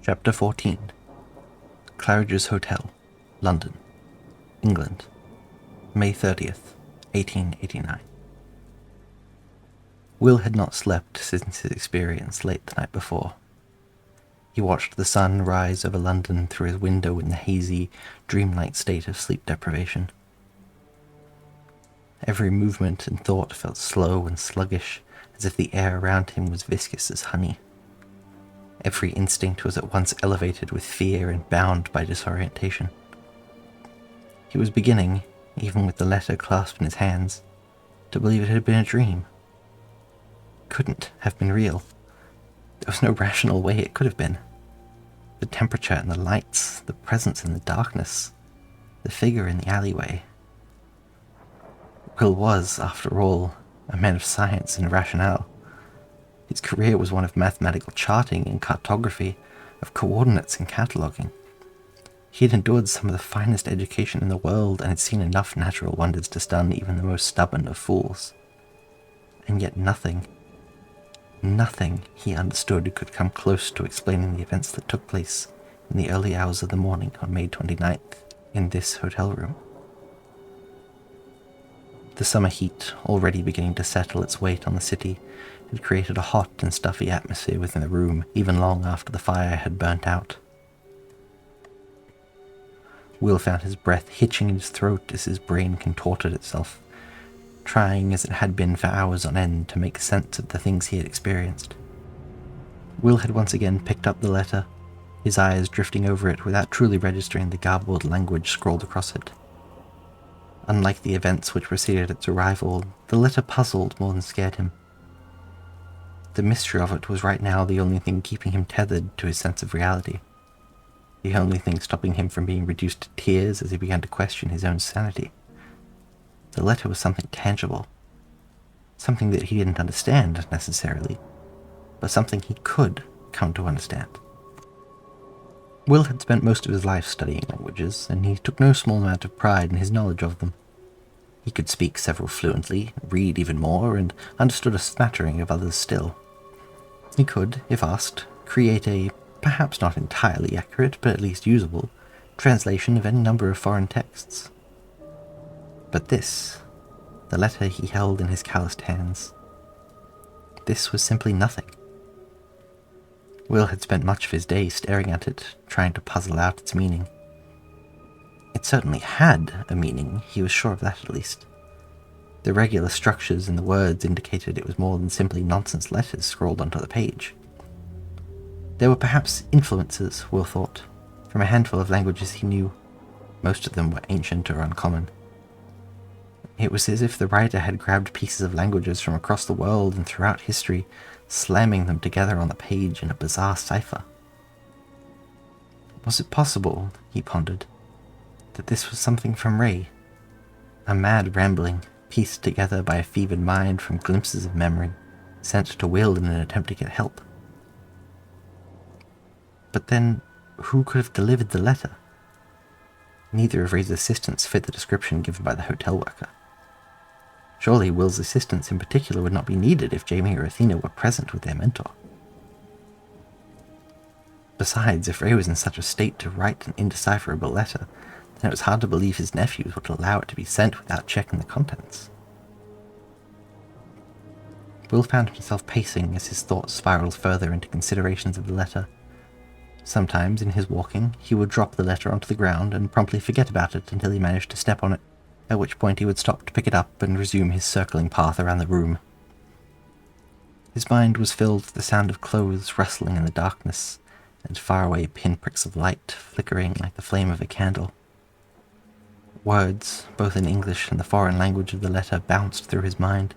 Chapter 14. Claridge's Hotel, London, England, May 30th, 1889. Will had not slept since his experience late the night before. He watched the sun rise over London through his window in the hazy, dreamlike state of sleep deprivation. Every movement and thought felt slow and sluggish, as if the air around him was viscous as honey. Every instinct was at once elevated with fear and bound by disorientation. He was beginning, even with the letter clasped in his hands, to believe it had been a dream. It couldn't have been real. There was no rational way it could have been. The temperature and the lights, the presence in the darkness, the figure in the alleyway. Will was, after all, a man of science and rationale. His career was one of mathematical charting and cartography, of coordinates and cataloguing. He had endured some of the finest education in the world and had seen enough natural wonders to stun even the most stubborn of fools. And yet nothing he understood could come close to explaining the events that took place in the early hours of the morning on May 29th in this hotel room. The summer heat, already beginning to settle its weight on the city, had created a hot and stuffy atmosphere within the room, even long after the fire had burnt out. Will found his breath hitching in his throat as his brain contorted itself, trying as it had been for hours on end to make sense of the things he had experienced. Will had once again picked up the letter, his eyes drifting over it without truly registering the garbled language scrawled across it. Unlike the events which preceded its arrival, the letter puzzled more than scared him. The mystery of it was right now the only thing keeping him tethered to his sense of reality, the only thing stopping him from being reduced to tears as he began to question his own sanity. The letter was something tangible, something that he didn't understand necessarily, but something he could come to understand. Will had spent most of his life studying languages, and he took no small amount of pride in his knowledge of them. He could speak several fluently, read even more, and understood a smattering of others still. He could, if asked, create a, perhaps not entirely accurate, but at least usable, translation of any number of foreign texts. But this, the letter he held in his calloused hands, this was simply nothing. Will had spent much of his day staring at it, trying to puzzle out its meaning. It certainly had a meaning, he was sure of that at least. The regular structures in the words indicated it was more than simply nonsense letters scrawled onto the page. There were perhaps influences, Will thought, from a handful of languages he knew. Most of them were ancient or uncommon. It was as if the writer had grabbed pieces of languages from across the world and throughout history, slamming them together on the page in a bizarre cipher. Was it possible, he pondered, that this was something from Ray? A mad rambling, pieced together by a fevered mind from glimpses of memory, sent to Will in an attempt to get help. But then, who could have delivered the letter? Neither of Ray's assistants fit the description given by the hotel worker. Surely Will's assistants in particular would not be needed if Jamie or Athena were present with their mentor. Besides, if Ray was in such a state to write an indecipherable letter, then it was hard to believe his nephews would allow it to be sent without checking the contents. Will found himself pacing as his thoughts spiraled further into considerations of the letter. Sometimes, in his walking, he would drop the letter onto the ground and promptly forget about it until he managed to step on it, at which point he would stop to pick it up and resume his circling path around the room. His mind was filled with the sound of clothes rustling in the darkness, and faraway pinpricks of light flickering like the flame of a candle. Words, both in English and the foreign language of the letter, bounced through his mind.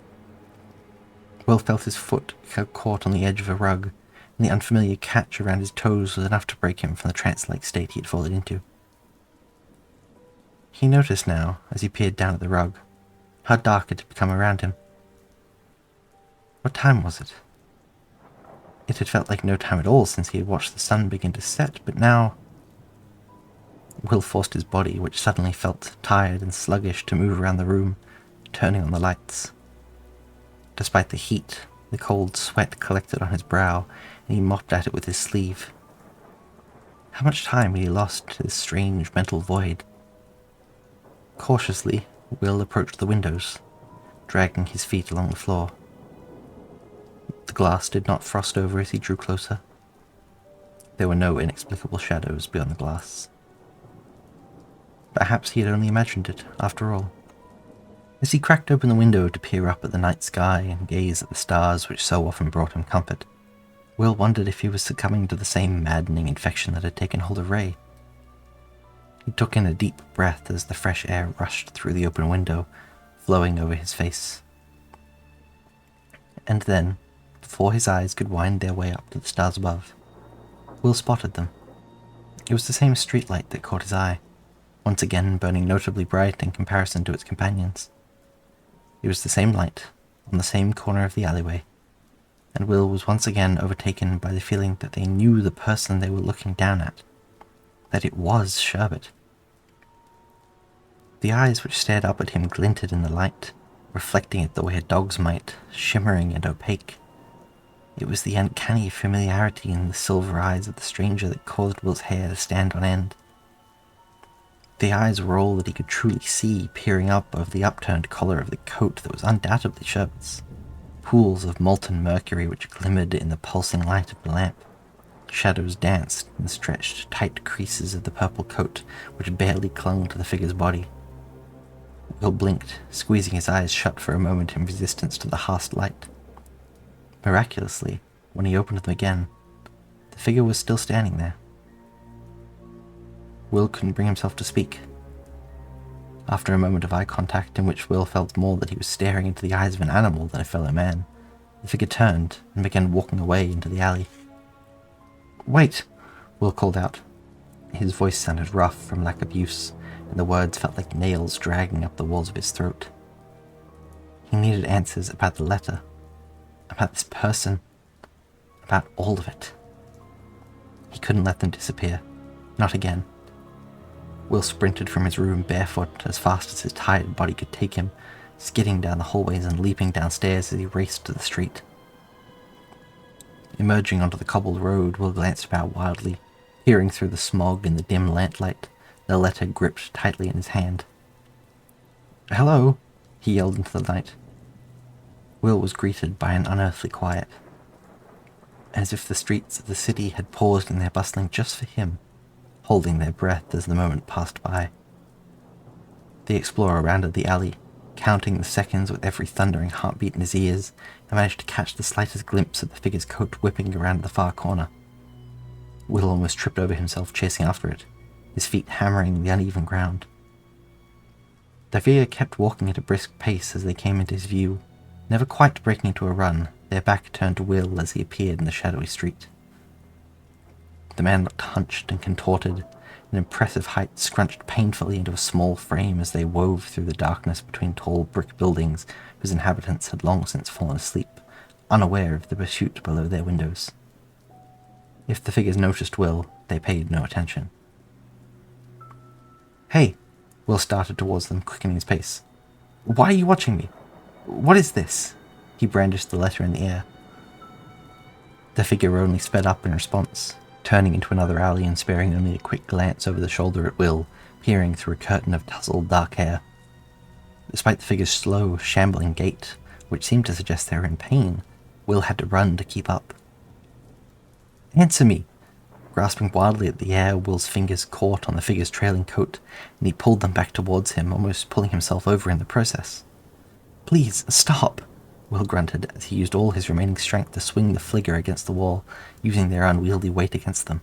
Will felt his foot caught on the edge of a rug, and the unfamiliar catch around his toes was enough to break him from the trance-like state he had fallen into. He noticed now, as he peered down at the rug, how dark it had become around him. What time was it? It had felt like no time at all since he had watched the sun begin to set, but now... Will forced his body, which suddenly felt tired and sluggish, to move around the room, turning on the lights. Despite the heat, the cold sweat collected on his brow, and he mopped at it with his sleeve. How much time had he lost to this strange mental void? Cautiously, Will approached the windows, dragging his feet along the floor. The glass did not frost over as he drew closer. There were no inexplicable shadows beyond the glass. Perhaps he had only imagined it, after all. As he cracked open the window to peer up at the night sky and gaze at the stars which so often brought him comfort, Will wondered if he was succumbing to the same maddening infection that had taken hold of Ray. He took in a deep breath as the fresh air rushed through the open window, flowing over his face. And then, before his eyes could wind their way up to the stars above, Will spotted them. It was the same streetlight that caught his eye, once again burning notably bright in comparison to its companions. It was the same light, on the same corner of the alleyway, and Will was once again overtaken by the feeling that they knew the person they were looking down at, that it was Sherbet. The eyes which stared up at him glinted in the light, reflecting it the way a dog's might, shimmering and opaque. It was the uncanny familiarity in the silver eyes of the stranger that caused Will's hair to stand on end. The eyes were all that he could truly see peering up over the upturned collar of the coat that was undoubtedly Sherbet's. Pools of molten mercury which glimmered in the pulsing light of the lamp. Shadows danced in the stretched, tight creases of the purple coat which barely clung to the figure's body. Will blinked, squeezing his eyes shut for a moment in resistance to the harsh light. Miraculously, when he opened them again, the figure was still standing there. Will couldn't bring himself to speak. After a moment of eye contact in which Will felt more that he was staring into the eyes of an animal than a fellow man, the figure turned and began walking away into the alley. "Wait!" Will called out. His voice sounded rough from lack of use, and the words felt like nails dragging up the walls of his throat. He needed answers about the letter, about this person, about all of it. He couldn't let them disappear. Not again. Will sprinted from his room barefoot as fast as his tired body could take him, skidding down the hallways and leaping downstairs as he raced to the street. Emerging onto the cobbled road, Will glanced about wildly, peering through the smog in the dim lamplight, the letter gripped tightly in his hand. "Hello," he yelled into the night. Will was greeted by an unearthly quiet, as if the streets of the city had paused in their bustling just for him, holding their breath as the moment passed by. The explorer rounded the alley, counting the seconds with every thundering heartbeat in his ears, and managed to catch the slightest glimpse of the figure's coat whipping around the far corner. Will almost tripped over himself chasing after it, his feet hammering the uneven ground. The figure kept walking at a brisk pace as they came into his view, never quite breaking into a run, their back turned to Will as he appeared in the shadowy street. The man looked hunched and contorted, an impressive height scrunched painfully into a small frame as they wove through the darkness between tall brick buildings whose inhabitants had long since fallen asleep, unaware of the pursuit below their windows. If the figures noticed Will, they paid no attention. "Hey!" Will started towards them, quickening his pace. "Why are you watching me? What is this?" He brandished the letter in the air. The figure only sped up in response, turning into another alley and sparing only a quick glance over the shoulder at Will, peering through a curtain of tousled dark hair. Despite the figure's slow, shambling gait, which seemed to suggest they were in pain, Will had to run to keep up. "Answer me!" Grasping wildly at the air, Will's fingers caught on the figure's trailing coat, and he pulled them back towards him, almost pulling himself over in the process. "Please, stop!" Will grunted as he used all his remaining strength to swing the figure against the wall, using their unwieldy weight against them.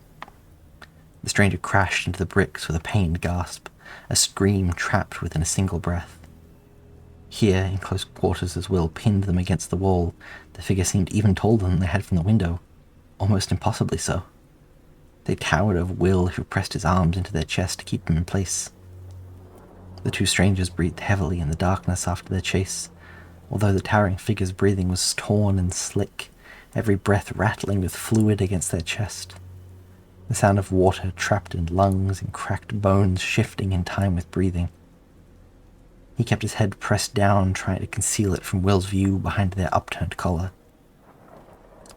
The stranger crashed into the bricks with a pained gasp, a scream trapped within a single breath. Here, in close quarters as Will pinned them against the wall, the figure seemed even taller than they had from the window, almost impossibly so. They towered over Will, who pressed his arms into their chest to keep him in place. The two strangers breathed heavily in the darkness after their chase, although the towering figure's breathing was torn and slick, every breath rattling with fluid against their chest. The sound of water trapped in lungs and cracked bones shifting in time with breathing. He kept his head pressed down, trying to conceal it from Will's view behind their upturned collar.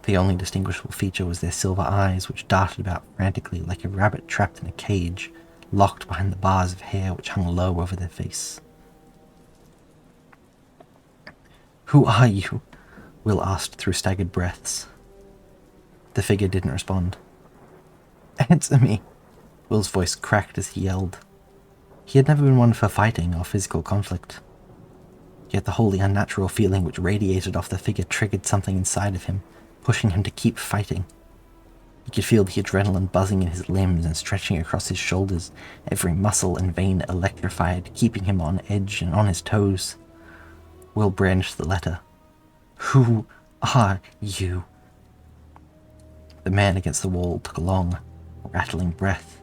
The only distinguishable feature was their silver eyes, which darted about frantically like a rabbit trapped in a cage, locked behind the bars of hair which hung low over their face. "Who are you?" Will asked through staggered breaths. The figure didn't respond. "Answer me!" Will's voice cracked as he yelled. He had never been one for fighting or physical conflict. Yet the wholly unnatural feeling which radiated off the figure triggered something inside of him, pushing him to keep fighting. He could feel the adrenaline buzzing in his limbs and stretching across his shoulders, every muscle and vein electrified, keeping him on edge and on his toes. Will brandished the letter. "Who are you?" The man against the wall took a long, rattling breath.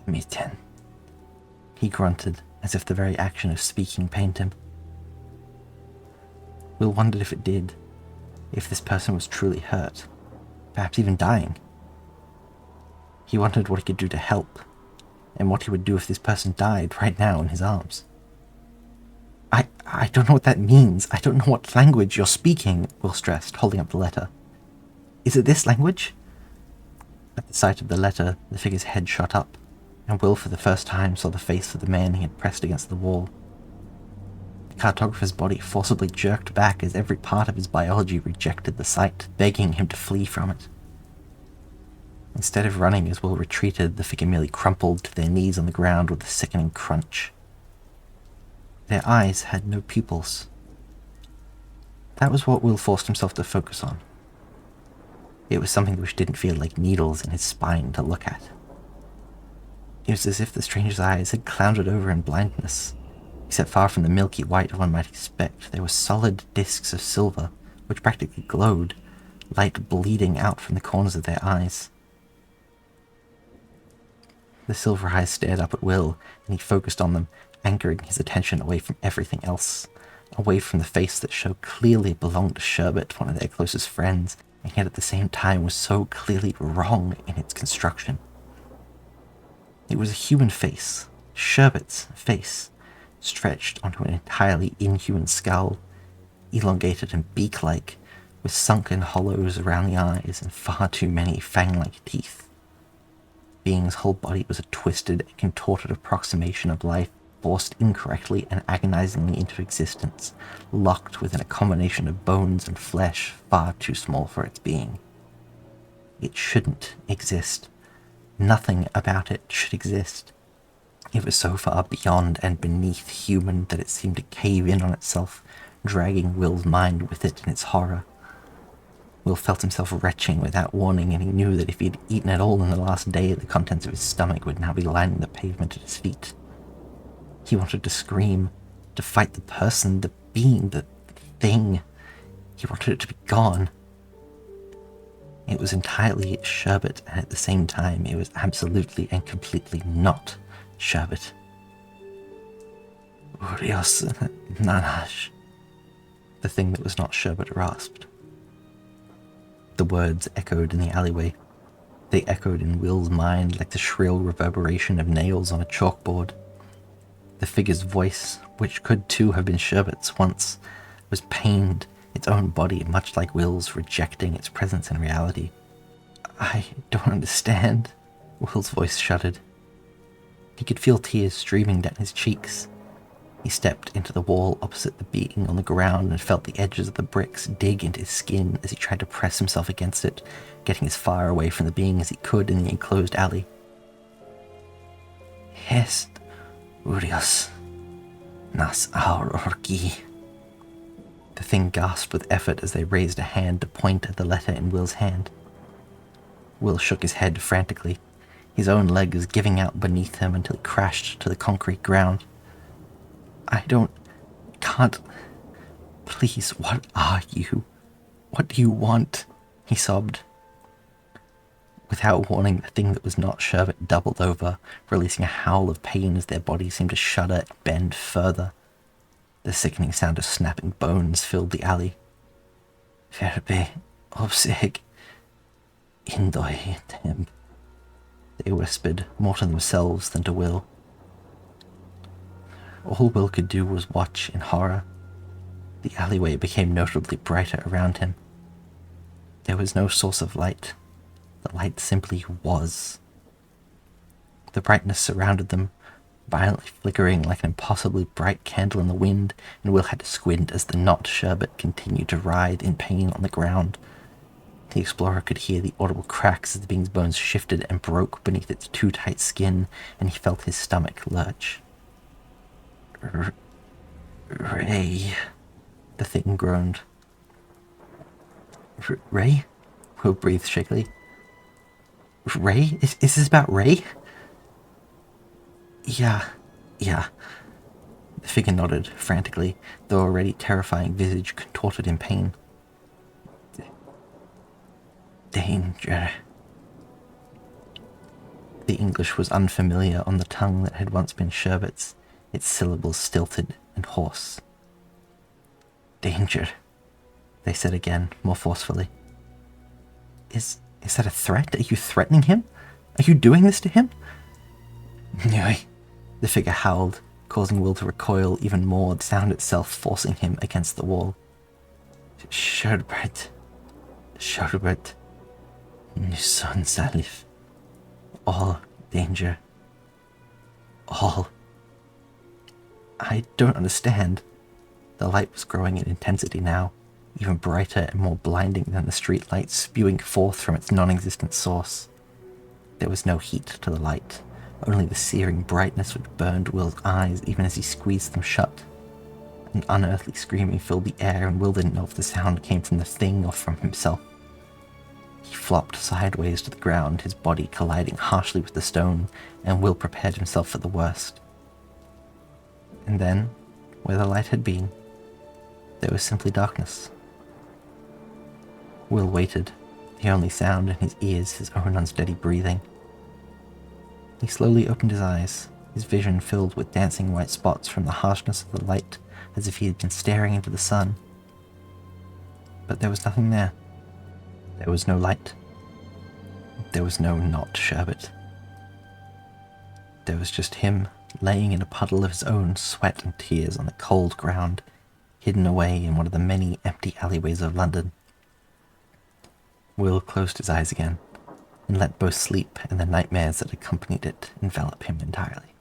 "Mitten," he grunted, as if the very action of speaking pained him. Will wondered if it did, if this person was truly hurt, perhaps even dying. He wondered what he could do to help, and what he would do if this person died right now in his arms. I don't know what that means. I don't know what language you're speaking," Will stressed, holding up the letter. "Is it this language?" At the sight of the letter, the figure's head shot up, and Will for the first time saw the face of the man he had pressed against the wall. The cartographer's body forcibly jerked back as every part of his biology rejected the sight, begging him to flee from it. Instead of running as Will retreated, the figure merely crumpled to their knees on the ground with a sickening crunch. Their eyes had no pupils. That was what Will forced himself to focus on. It was something which didn't feel like needles in his spine to look at. It was as if the stranger's eyes had clouded over in blindness, except far from the milky white one might expect, there were solid discs of silver, which practically glowed, light bleeding out from the corners of their eyes. The silver eyes stared up at Will, and he focused on them, anchoring his attention away from everything else, away from the face that so clearly belonged to Sherbet, one of their closest friends, and yet at the same time was so clearly wrong in its construction. It was a human face, Sherbet's face, stretched onto an entirely inhuman skull, elongated and beak-like, with sunken hollows around the eyes and far too many fang-like teeth. Being's whole body was a twisted and contorted approximation of life, forced incorrectly and agonizingly into existence, locked within a combination of bones and flesh far too small for its being. It shouldn't exist. Nothing about it should exist. It was so far beyond and beneath human that it seemed to cave in on itself, dragging Will's mind with it in its horror. Will felt himself retching without warning, and he knew that if he had eaten at all in the last day, the contents of his stomach would now be lining the pavement at his feet. He wanted to scream, to fight the person, the being, the thing. He wanted it to be gone. It was entirely Sherbet, and at the same time it was absolutely and completely not Sherbet. "Urios Nanash," the thing that was not Sherbet rasped. The words echoed in the alleyway. They echoed in Will's mind like the shrill reverberation of nails on a chalkboard. The figure's voice, which could too have been Sherbet's once, was pained, its own body much like Will's, rejecting its presence in reality. "I don't understand." Will's voice shuddered. He could feel tears streaming down his cheeks. He stepped into the wall opposite the being on the ground and felt the edges of the bricks dig into his skin as he tried to press himself against it, getting as far away from the being as he could in the enclosed alley. "Est Urios nas aurorki." The thing gasped with effort as they raised a hand to point at the letter in Will's hand. Will shook his head frantically, his own legs giving out beneath him until he crashed to the concrete ground. Can't. Please, what are you? What do you want?" he sobbed. Without warning, the thing that was not Sherbet doubled over, releasing a howl of pain as their bodies seemed to shudder and bend further. The sickening sound of snapping bones filled the alley. "Verbe obseg indoitem," they whispered, more to themselves than to Will. All Will could do was watch in horror. The alleyway became notably brighter around him. There was no source of light. The light simply was. The brightness surrounded them, violently flickering like an impossibly bright candle in the wind, and Will had to squint as the knot sherbet continued to writhe in pain on the ground. The explorer could hear the audible cracks as the being's bones shifted and broke beneath its too tight skin, and he felt his stomach lurch. Ray, the thing groaned. Ray? Will breathed shakily. Ray? Is this about Ray? Yeah. The figure nodded frantically, the already terrifying visage contorted in pain. Danger. The English was unfamiliar on the tongue that had once been Sherbet's, its syllables stilted and hoarse. Danger, they said again, more forcefully. Is that a threat? Are you threatening him? Are you doing this to him? No, the figure howled, causing Will to recoil even more, the sound itself forcing him against the wall. Sherbet, Nuson Salif. All danger. All. I don't understand. The light was growing in intensity now, even brighter and more blinding than the street light spewing forth from its non-existent source. There was no heat to the light, only the searing brightness which burned Will's eyes even as he squeezed them shut. An unearthly screaming filled the air, and Will didn't know if the sound came from the thing or from himself. He flopped sideways to the ground, his body colliding harshly with the stone, and Will prepared himself for the worst. And then, where the light had been, there was simply darkness. Will waited, the only sound in his ears his own unsteady breathing. He slowly opened his eyes, his vision filled with dancing white spots from the harshness of the light, as if he had been staring into the sun. But there was nothing there. There was no light. There was no not Sherbet. There was just him, laying in a puddle of his own sweat and tears on the cold ground, hidden away in one of the many empty alleyways of London. Will closed his eyes again, and let both sleep and the nightmares that accompanied it envelop him entirely.